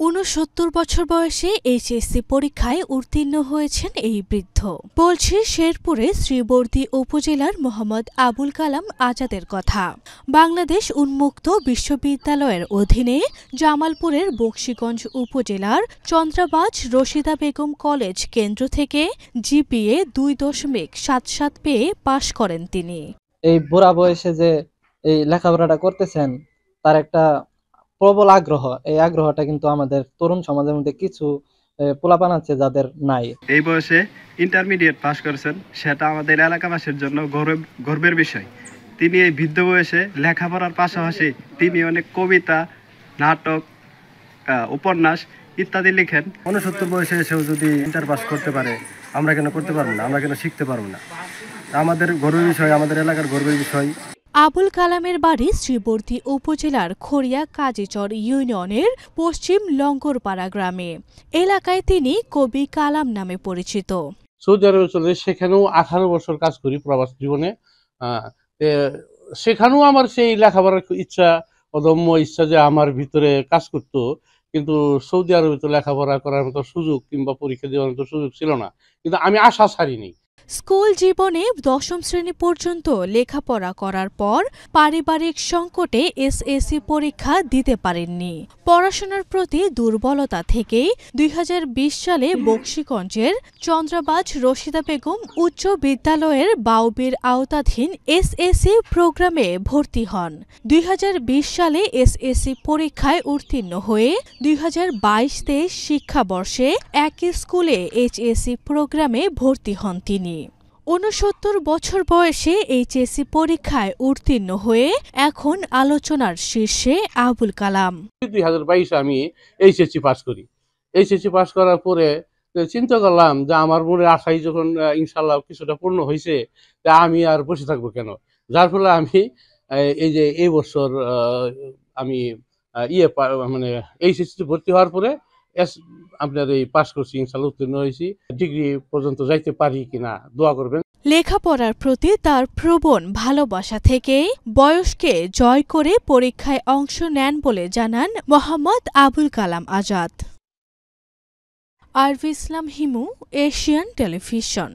৬৯ বছর বয়সে এইচএসসি পরীক্ষায় উত্তীর্ণ হয়েছেন এই বৃদ্ধ। বলছি শেরপুরে শ্রীবর্দী উপজেলার মোহাম্মদ আবুল কালাম আজাদের কথা। বাংলাদেশ উন্মুক্ত বিশ্ববিদ্যালয়ের অধীনে জামালপুরের বকশীগঞ্জ উপজেলার চন্দ্রাবাজ রশিদা বেগম কলেজ কেন্দ্র থেকে জিপিএ ২.৭৭ পেয়ে পাশ করেন তিনি। এই বুড়া বয়সে যে এই লেখাপড়াটা করতেছেন তার একটা প্রবল আগ্রহ, এই আগ্রহটা কিন্তু আমাদের তরুণ সমাজের মধ্যে কিছু পোলাপান আছে যাদের নাই। এই বয়সে ইন্টারমিডিয়েট পাস করেছেন, সেটা আমাদের এলাকাবাসীর জন্য গর্বের বিষয়। তিনি এই বৃদ্ধ বয়সে লেখাপড়ার পাশাপাশি তিনি অনেক কবিতা, নাটক, উপন্যাস ইত্যাদি লিখেন। ৬৯ বয়সে এসেও যদি ইন্টার পাস করতে পারে, আমরা কেন করতে পারবো না? আমরা কেন শিখতে পারবো না? আমাদের গর্বের বিষয়, আমাদের এলাকার গর্বের বিষয়। আবুল কালামের বাড়ি শ্রীবর্দী উপজেলার খড়িয়া কাজীচর ইউনিয়নের পশ্চিম লঙ্গরপাড়া গ্রামে। এলাকায় তিনি কবি কালাম নামে পরিচিত। সৌদি আরবে চলে, সেখানেও 18 বছর কাজ করি প্রবাস জীবনে। সেখানেও আমার সেই লেখাপড়ার ইচ্ছা, অদম্য ইচ্ছা যে আমার ভিতরে কাজ করত, কিন্তু সৌদি আরবে তো লেখাপড়া করার মতো সুযোগ কিংবা পরীক্ষা দেওয়ার মতো সুযোগ ছিল না, কিন্তু আমি আশা ছাড়িনি। স্কুল জীবনে ১০ম শ্রেণী পর্যন্ত লেখাপড়া করার পর পারিবারিক সংকটে এসএসসি পরীক্ষা দিতে পারেননি। পড়াশোনার প্রতি দুর্বলতা থেকেই ২০২০ সালে বকশীগঞ্জের চন্দ্রাবাজ রশিদা বেগম উচ্চ বিদ্যালয়ের বাউবির আওতাধীন এসএসসি প্রোগ্রামে ভর্তি হন। ২০২০ সালে এসএসসি পরীক্ষায় উত্তীর্ণ হয়ে ২০২২-২৩ শিক্ষাবর্ষে একই স্কুলে এইচএসসি প্রোগ্রামে ভর্তি হন তিনি। ৬৯ বছর বয়সে এইচএসসি পরীক্ষায় উত্তীর্ণ হয়ে এখন আলোচনার শীর্ষে আবুল কালাম। ২০২২ আমি এইচএসসি পাস করি। এইচএসসি পাস করার পরে চিন্তা করলাম যে আমার মনে আশাই যখন ইনশাল্লাহ কিছুটা পূর্ণ হয়েছে, তা আমি আর বসে থাকবো কেন। যার ফলে আমি এই যে এই বছর আমি মানে এইচএসসি ভর্তি হওয়ার পরে আপনার এই পাস করছি, ইনশাল্লাহ উত্তীর্ণ হয়েছি। ডিগ্রি পর্যন্ত যাইতে পারি কিনা দোয়া করবেন। লেখাপড়ার প্রতি তার প্রবণ ভালোবাসা থেকে বয়সকে জয় করে পরীক্ষায় অংশ নেন বলে জানান মোহাম্মদ আবুল কালাম আজাদ। আরভি ইসলাম হিমু, এশিয়ান টেলিভিশন।